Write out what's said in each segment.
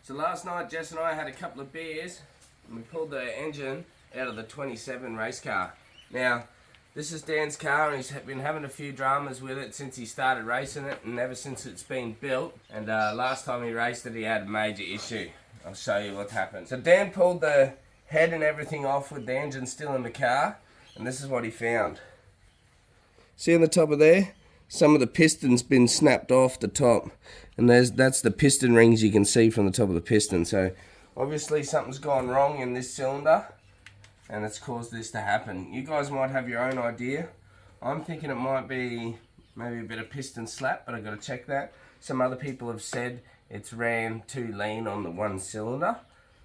So last night Jess and I had a couple of beers and we pulled the engine out of the 27 race car. Now this is Dan's car and he's been having a few dramas with it since he started racing it and ever since it's been built. And last time he raced it he had a major issue. I'll show you what happened. So Dan pulled the head and everything off with the engine still in the car and this is what he found. See on the top of there? Some of the piston's been snapped off the top. And that's the piston rings you can see from the top of the piston. So obviously something's gone wrong in this cylinder and it's caused this to happen. You guys might have your own idea. I'm thinking it might be maybe a bit of piston slap, but I've got to check that. Some other people have said it's ran too lean on the one cylinder.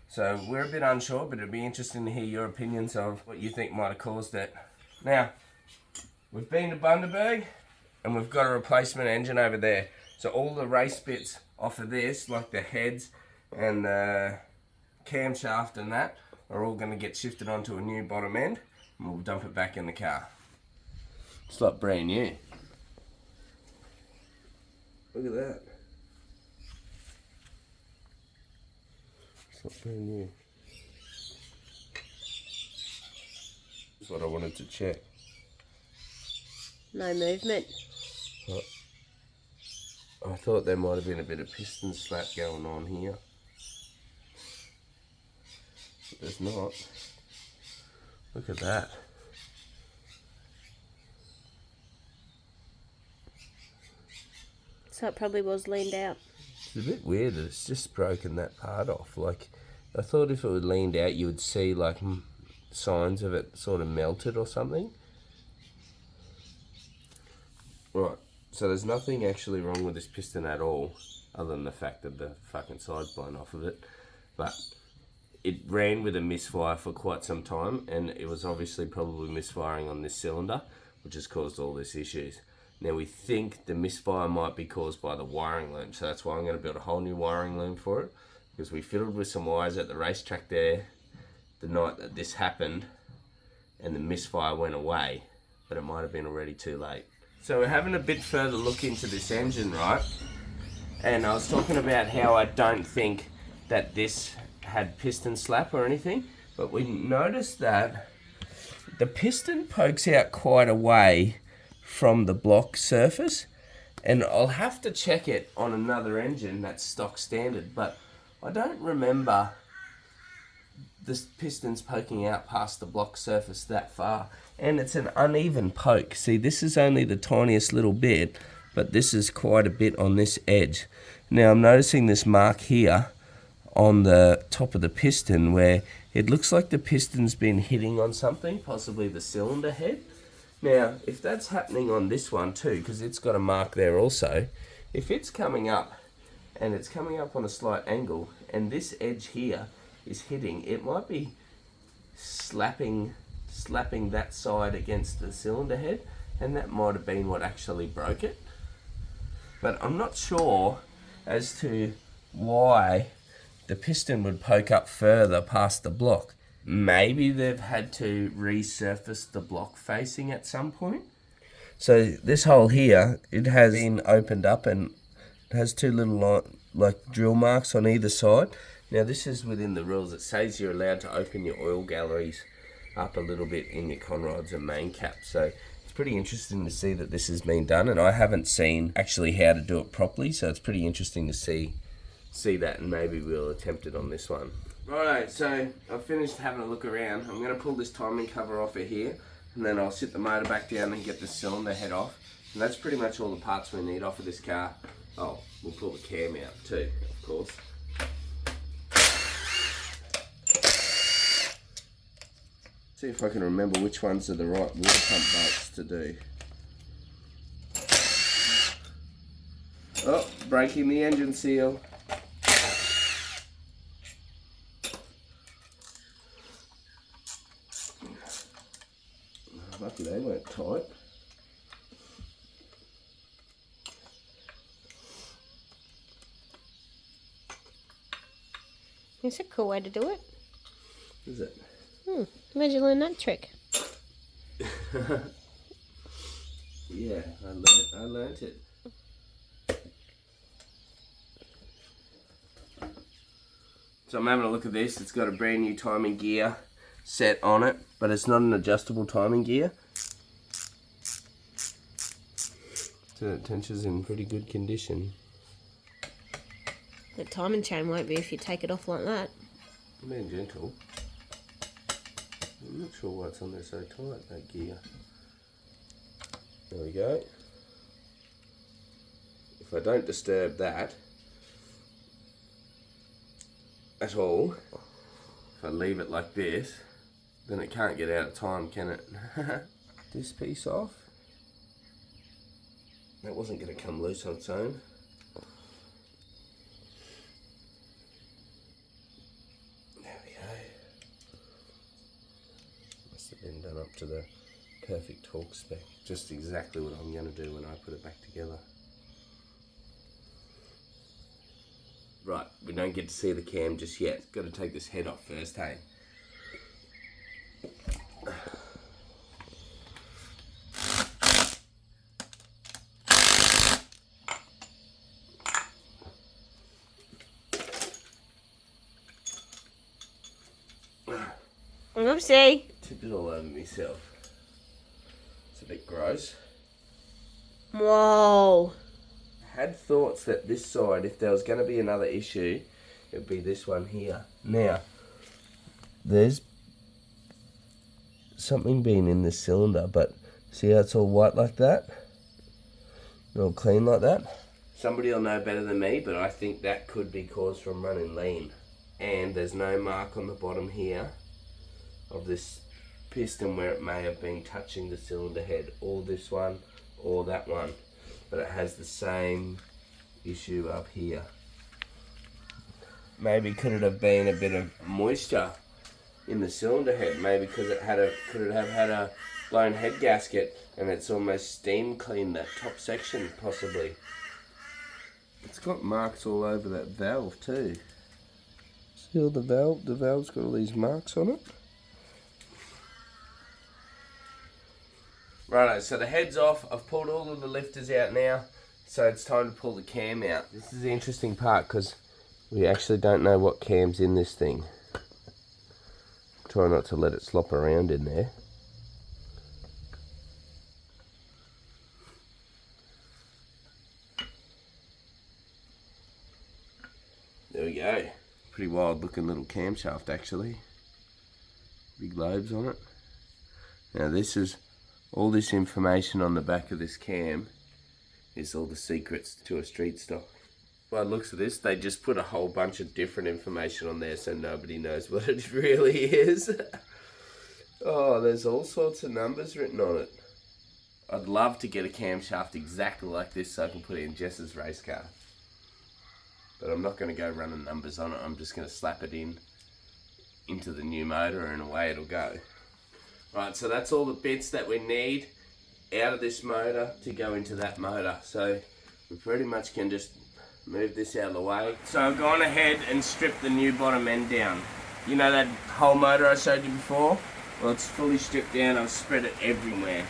So we're a bit unsure, but it'd be interesting to hear your opinions of what you think might have caused it. Now, we've been to Bundaberg and we've got a replacement engine over there. So all the race bits off of this, like the heads and the camshaft and that, are all going to get shifted onto a new bottom end and we'll dump it back in the car. It's like brand new. Look at that. It's like brand new. That's what I wanted to check. No movement. Oh. I thought there might have been a bit of piston slap going on here. But there's not. Look at that. So it probably was leaned out. It's a bit weird that it's just broken that part off. Like, I thought if it would leaned out you would see like signs of it sort of melted or something. Right. So there's nothing actually wrong with this piston at all, other than the fact that the fucking side's blown off of it. But it ran with a misfire for quite some time, and it was obviously probably misfiring on this cylinder, which has caused all these issues. Now we think the misfire might be caused by the wiring loom, so that's why I'm going to build a whole new wiring loom for it, because we fiddled with some wires at the racetrack there the night that this happened, and the misfire went away, but it might have been already too late. So we're having a bit further look into this engine, right? And I was talking about how I don't think that this had piston slap or anything, but we noticed that the piston pokes out quite a way from the block surface, and I'll have to check it on another engine that's stock standard, but I don't remember the pistons poking out past the block surface that far. And it's an uneven poke. See, this is only the tiniest little bit, but this is quite a bit on this edge. Now I'm noticing this mark here on the top of the piston where it looks like the piston's been hitting on something, possibly the cylinder head. Now, if that's happening on this one too, because it's got a mark there also, if it's coming up and it's coming up on a slight angle and this edge here is hitting, it might be slapping that side against the cylinder head, and that might have been what actually broke it. But I'm not sure as to why the piston would poke up further past the block. Maybe they've had to resurface the block facing at some point. So this hole here, it has been opened up and it has two little like drill marks on either side. Now this is within the rules. It says you're allowed to open your oil galleries up a little bit in your conrods and main caps. So it's pretty interesting to see that this has been done, and I haven't seen actually how to do it properly, so it's pretty interesting to see that, and maybe we'll attempt it on this one. Righto, so I've finished having a look around. I'm going to pull this timing cover off of here, and then I'll sit the motor back down and get the cylinder head off. And that's pretty much all the parts we need off of this car. Oh, we'll pull the cam out too, of course. See if I can remember which ones are the right water pump bolts to do. Oh, breaking the engine seal. Lucky they weren't tight. It's a cool way to do it. Is it? Where'd you learn that trick? Yeah, I learnt it. So I'm having a look at this. It's got a brand new timing gear set on it, but it's not an adjustable timing gear. So the tension's in pretty good condition. The timing chain won't be if you take it off like that. I'm being gentle. I'm not sure why it's on there so tight, that gear. There we go. If I don't disturb that at all, if I leave it like this, then it can't get out of time, can it? This piece off. That wasn't going to come loose on its own. There we go. Must have been done up to the perfect torque spec. Just exactly what I'm going to do when I put it back together. Right, we don't get to see the cam just yet. Got to take this head off first, hey? Oopsie. Tipped it all over myself. It's a bit gross. Whoa. Had thoughts that this side, if there was going to be another issue, it would be this one here. Now, there's something been in this cylinder, but see how it's all white like that? All clean like that? Somebody will know better than me, but I think that could be caused from running lean. And there's no mark on the bottom here of this piston where it may have been touching the cylinder head, or this one, or that one. But it has the same issue up here. Maybe could it have been a bit of moisture in the cylinder head? Maybe because it had could it have had a blown head gasket and it's almost steam cleaned that top section, possibly. It's got marks all over that valve too. See all the valve's got all these marks on it. Righto, so the head's off. I've pulled all of the lifters out now, so it's time to pull the cam out. This is the interesting part because we actually don't know what cam's in this thing. Try not to let it slop around in there. There we go. Pretty wild looking little camshaft actually. Big lobes on it. Now this is all this information on the back of this cam is all the secrets to a street stock. By the looks of this, they just put a whole bunch of different information on there so nobody knows what it really is. Oh, there's all sorts of numbers written on it. I'd love to get a camshaft exactly like this so I can put it in Jess's race car. But I'm not going to go running numbers on it. I'm just going to slap it into the new motor and away it'll go. Right, so that's all the bits that we need out of this motor to go into that motor. So we pretty much can just move this out of the way. So I've gone ahead and stripped the new bottom end down. You know that whole motor I showed you before? Well, it's fully stripped down. I've spread it everywhere.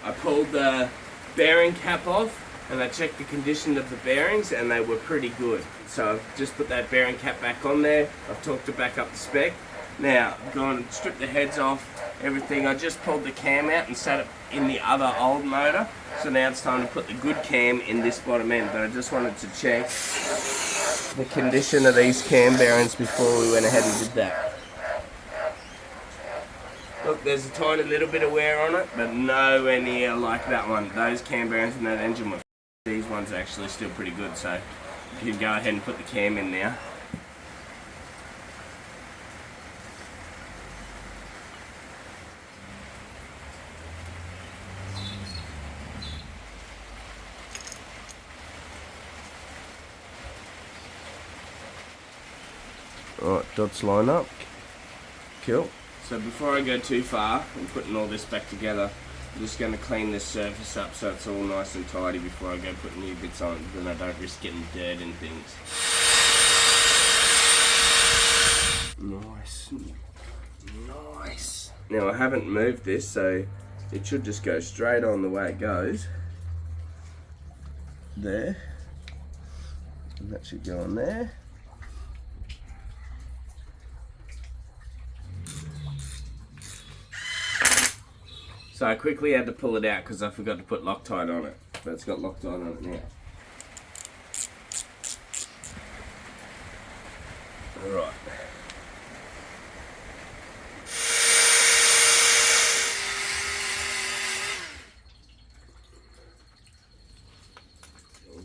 I pulled the bearing cap off and I checked the condition of the bearings and they were pretty good. So I've just put that bearing cap back on there. I've torqued it back up the spec. Now, I've gone and stripped the heads off, everything. I just pulled the cam out and sat it in the other old motor. So now it's time to put the good cam in this bottom end. But I just wanted to check the condition of these cam bearings before we went ahead and did that. Look, there's a tiny little bit of wear on it, but nowhere near like that one. Those cam bearings in that engine were these ones are actually still pretty good, so you can go ahead and put the cam in now. Alright, dots line up. Cool. So before I go too far and putting all this back together, I'm just going to clean this surface up so it's all nice and tidy before I go putting new bits on, then I don't risk getting dirt and things. Nice. Nice. Now I haven't moved this, so it should just go straight on the way it goes. There. And that should go on there. So I quickly had to pull it out because I forgot to put Loctite on it. But it's got Loctite on it now. Alright.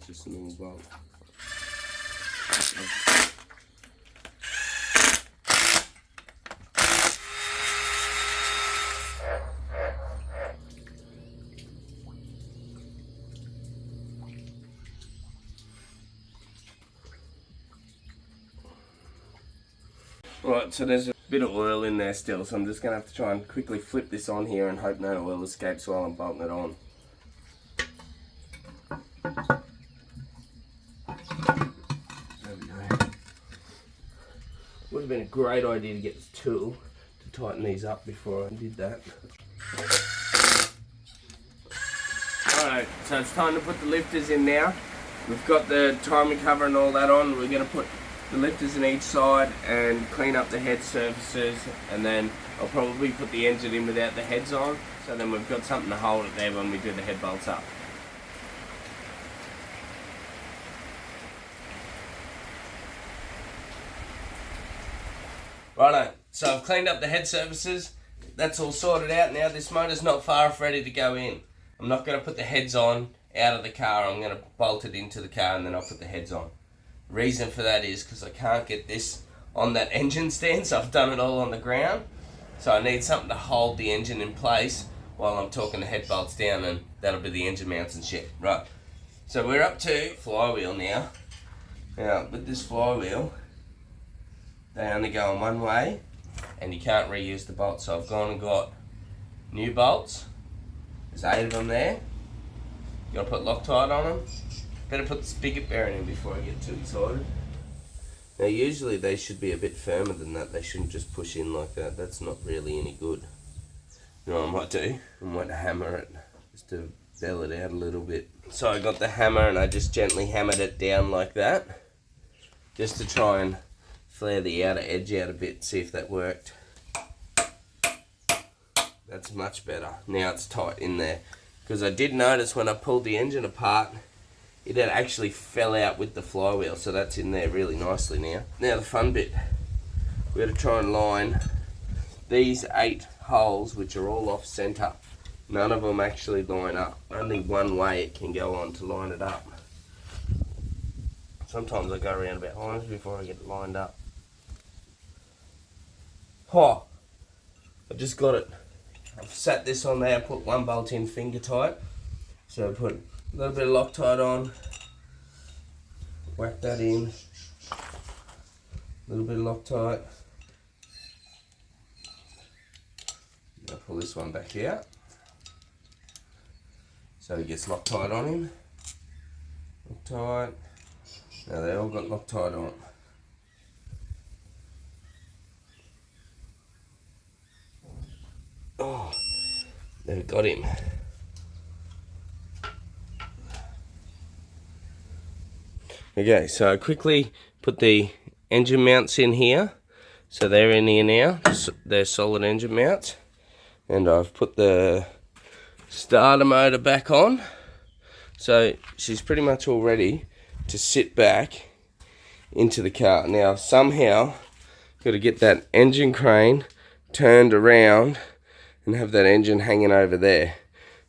Just a little bolt. Right, so there's a bit of oil in there still, so I'm just going to have to try and quickly flip this on here and hope no oil escapes while I'm bolting it on. There we go. Would have been a great idea to get this tool to tighten these up before I did that. Alright, so it's time to put the lifters in now. We've got the timing cover and all that on. We're going to put the lifters in each side and clean up the head surfaces, and then I'll probably put the engine in without the heads on, so then we've got something to hold it there when we do the head bolts up. Righto, so I've cleaned up the head surfaces, that's all sorted out now. This motor's not far off ready to go in. I'm not going to put the heads on out of the car, I'm going to bolt it into the car and then I'll put the heads on. Reason for that is because I can't get this on that engine stand, so I've done it all on the ground. So I need something to hold the engine in place while I'm talking the head bolts down, and that'll be the engine mounts and shit. Right, so we're up to flywheel now. Now with this flywheel, they only go in one way and you can't reuse the bolts. So I've gone and got new bolts. There's 8 of them there. You gotta put Loctite on them. Better put the spigot bearing in before I get too excited. Now usually they should be a bit firmer than that. They shouldn't just push in like that. That's not really any good. You know what I might do? I might hammer it just to bell it out a little bit. So I got the hammer and I just gently hammered it down like that, just to try and flare the outer edge out a bit, see if that worked. That's much better. Now it's tight in there. Because I did notice when I pulled the engine apart, it had actually fell out with the flywheel, so that's in there really nicely now. Now the fun bit, we're going to try and line these 8 holes, which are all off centre. None of them actually line up. Only one way it can go on to line it up. Sometimes I go around about lines before I get it lined up. Oh, I just got it. I've sat this on there, put one bolt in finger tight. So I put a little bit of Loctite on, whack that in, a little bit of Loctite. I'll pull this one back out so he gets Loctite on him. Loctite. Now they all got Loctite on. Oh, they've got him. Okay, so I quickly put the engine mounts in here. So they're in here now. They're solid engine mounts. And I've put the starter motor back on. So she's pretty much all ready to sit back into the car. Now somehow, got to get that engine crane turned around and have that engine hanging over there.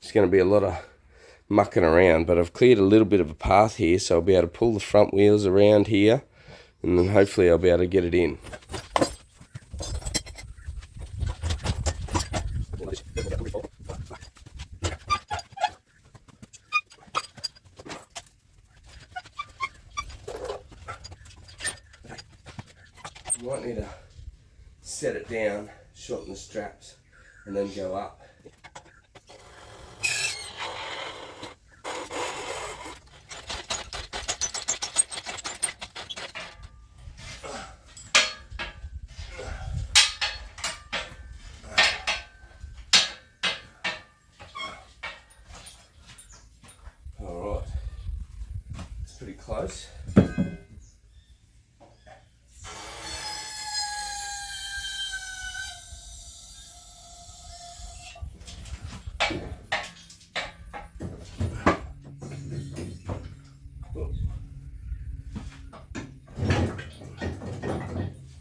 It's going to be a lot of mucking around, but I've cleared a little bit of a path here, so I'll be able to pull the front wheels around here, and then hopefully I'll be able to get it in. You might need to set it down, shorten the straps, and then go up. Alright, it's pretty close.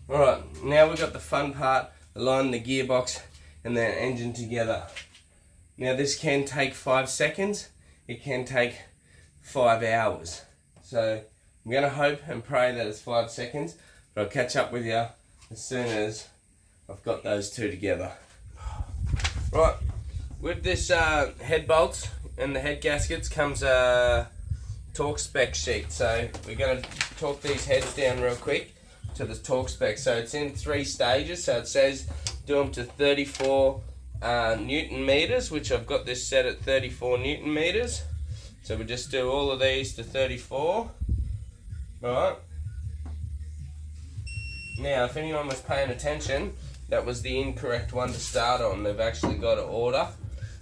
Alright, now we've got the fun part, aligning the gearbox and the engine together. Now this can take 5 seconds, it can take 5 hours. So I'm going to hope and pray that it's 5 seconds, but I'll catch up with you as soon as I've got those two together. Right, with this head bolts and the head gaskets comes a torque spec sheet. So we're going to torque these heads down real quick to the torque spec. So it's in 3 stages. So it says do them to 34 Newton meters, which I've got this set at 34 Newton meters. So we just do all of these to 34. Right. Now, if anyone was paying attention, that was the incorrect one to start on. They've actually got an order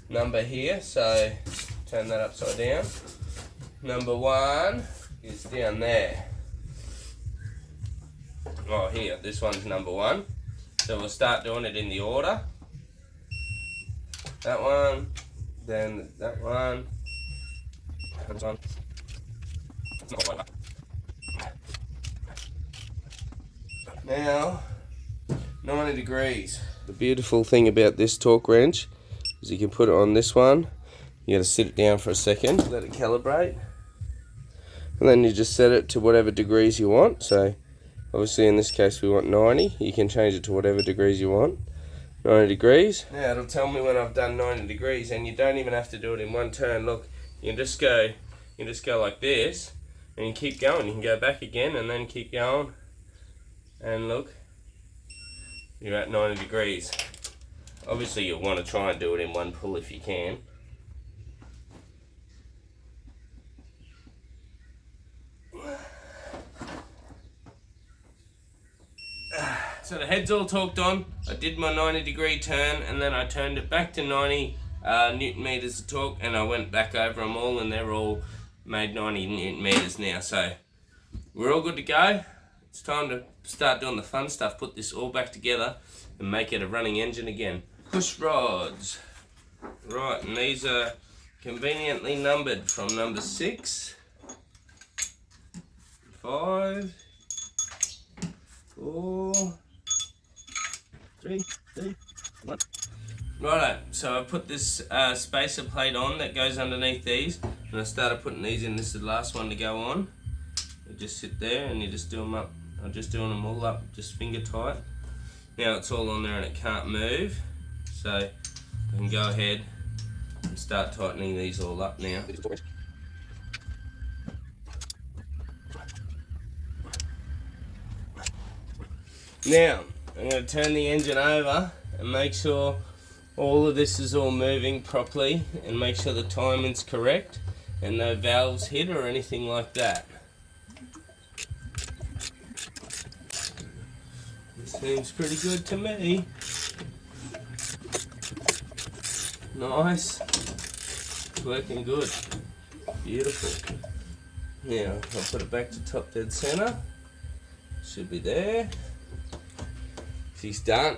number here, so turn that upside down. Number 1 is down there. Oh, here, this one's number 1. So we'll start doing it in the order. That one, then that one, this one. Now, 90 degrees. The beautiful thing about this torque wrench is you can put it on this one. You got to sit it down for a second, let it calibrate, and then you just set it to whatever degrees you want. So obviously in this case we want 90. You can change it to whatever degrees you want. 90 degrees. Now it'll tell me when I've done 90 degrees, and you don't even have to do it in one turn. Look, you can just go like this, and you keep going. You can go back again and then keep going. And look, you're at 90 degrees. Obviously you'll want to try and do it in one pull if you can. So the head's all torqued on. I did my 90 degree turn, and then I turned it back to 90 Newton meters of torque, and I went back over them all, and they're all made 90 Newton meters now. So we're all good to go. It's time to start doing the fun stuff, put this all back together and make it a running engine again. Push rods. Right, and these are conveniently numbered from number 6, 5, 4, 3, 2, 1. Righto, so I put this spacer plate on that goes underneath these, and I started putting these in. This is the last one to go on. You just sit there and you just do them up. I'm just doing them all up, just finger tight. Now it's all on there and it can't move, so I can go ahead and start tightening these all up now. Now I'm going to turn the engine over and make sure all of this is all moving properly, and make sure the timing's correct and no valves hit or anything like that. Seems pretty good to me. Nice. Working good. Beautiful. Now I'll put it back to top dead center. Should be there. She's done.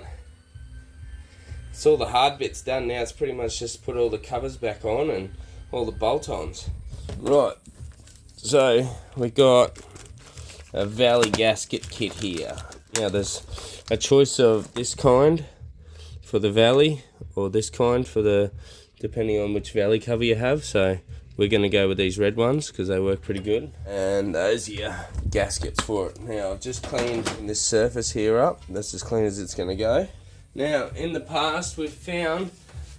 It's all the hard bits done now. It's pretty much just put all the covers back on and all the bolt-ons. Right. So we got a Valley gasket kit here. Now there's a choice of this kind for the Valley, or this kind for the, depending on which Valley cover you have. So we're going to go with these red ones because they work pretty good. And those are your gaskets for it. Now I've just cleaned this surface here up. That's as clean as it's going to go. Now in the past we've found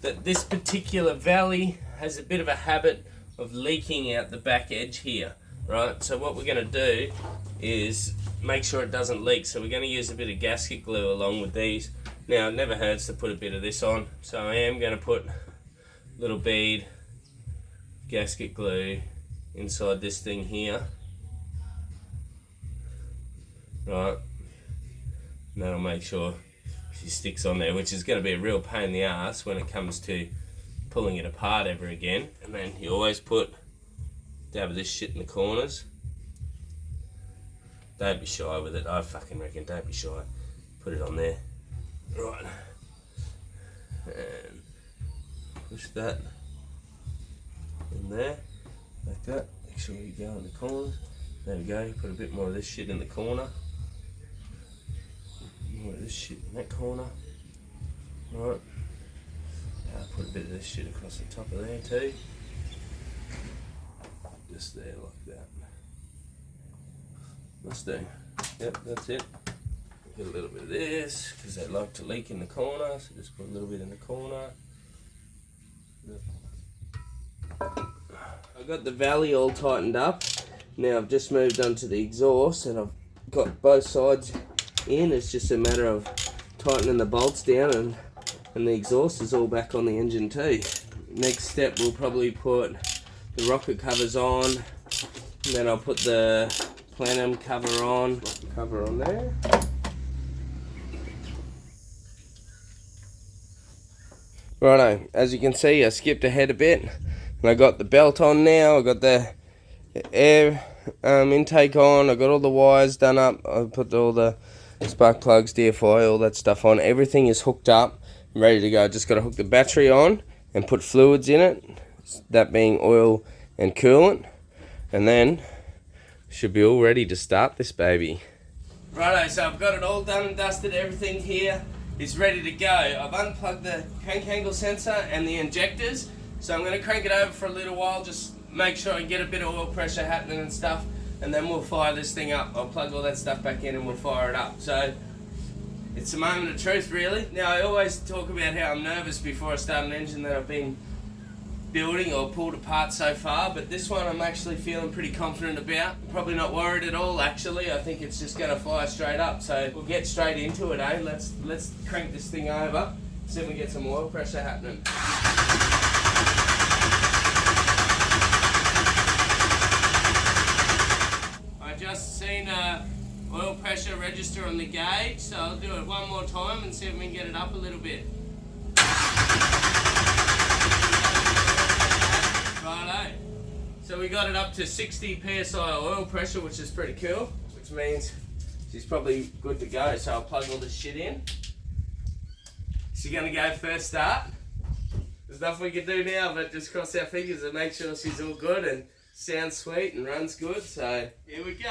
that this particular Valley has a bit of a habit of leaking out the back edge here. Right, so what we're going to do is make sure it doesn't leak. So we're going to use a bit of gasket glue along with these. Now it never hurts to put a bit of this on, so I am going to put a little bead gasket glue inside this thing here. Right, and that'll make sure she sticks on there, which is going to be a real pain in the ass when it comes to pulling it apart ever again. And then you always put dab of this shit in the corners. Don't be shy with it. I fucking reckon, don't be shy. Put it on there. Right. And push that in there, like that. Make sure you go in the corners. There we go. Put a bit more of this shit in the corner. Right, this shit in that corner. Right. I'll put a bit of this shit across the top of there too. Just there like that. Must do. Yep, that's it. Get a little bit of this, because they like to leak in the corner, so just put a little bit in the corner. Yep. I've got the valley all tightened up. Now I've just moved on to the exhaust and I've got both sides in. It's just a matter of tightening the bolts down and the exhaust is all back on the engine too. Next step, we'll probably put the rocket covers on, and then I'll put the plenum cover on there. Righto, as you can see, I skipped ahead a bit and I got the belt on now. I got the air intake on. I got all the wires done up. I put all the spark plugs, DFI, all that stuff on. Everything is hooked up and ready to go. Just got to hook the battery on and put fluids in it, that being oil and coolant, and then should be all ready to start this baby. Righto, so I've got it all done and dusted. Everything here is ready to go. I've unplugged the crank angle sensor and the injectors, so I'm going to crank it over for a little while, just make sure I get a bit of oil pressure happening and stuff, and then we'll fire this thing up. I'll plug all that stuff back in and we'll fire it up. So it's a moment of truth, really. Now, I always talk about how I'm nervous before I start an engine that I've been building or pulled apart so far, but this one I'm actually feeling pretty confident about. Probably not worried at all, actually. I think it's just going to fire straight up, so we'll get straight into it, eh? Let's crank this thing over, see if we get some oil pressure happening. I just seen oil pressure register on the gauge, so I'll do it one more time and see if we can get it up a little bit. Righto. So we got it up to 60 psi oil pressure, which is pretty cool, which means she's probably good to go. So I'll plug all this shit in. She's gonna go first start. There's nothing we can do now but just cross our fingers and make sure she's all good and sounds sweet and runs good. So here we go.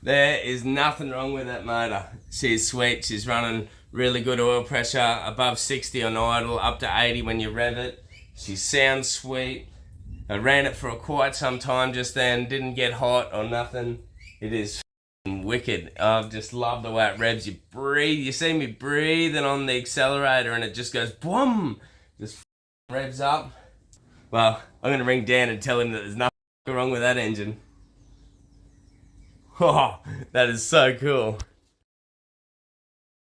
There is nothing wrong with that motor. She's sweet, she's running really good oil pressure, above 60 on idle, up to 80 when you rev it. She sounds sweet. I ran it for quite some time just then, didn't get hot or nothing. It is wicked. I just love the way it revs. You breathe, you see me breathing on the accelerator and it just goes boom, just revs up. Well, I'm gonna ring Dan and tell him that there's nothing wrong with that engine. Oh, that is so cool.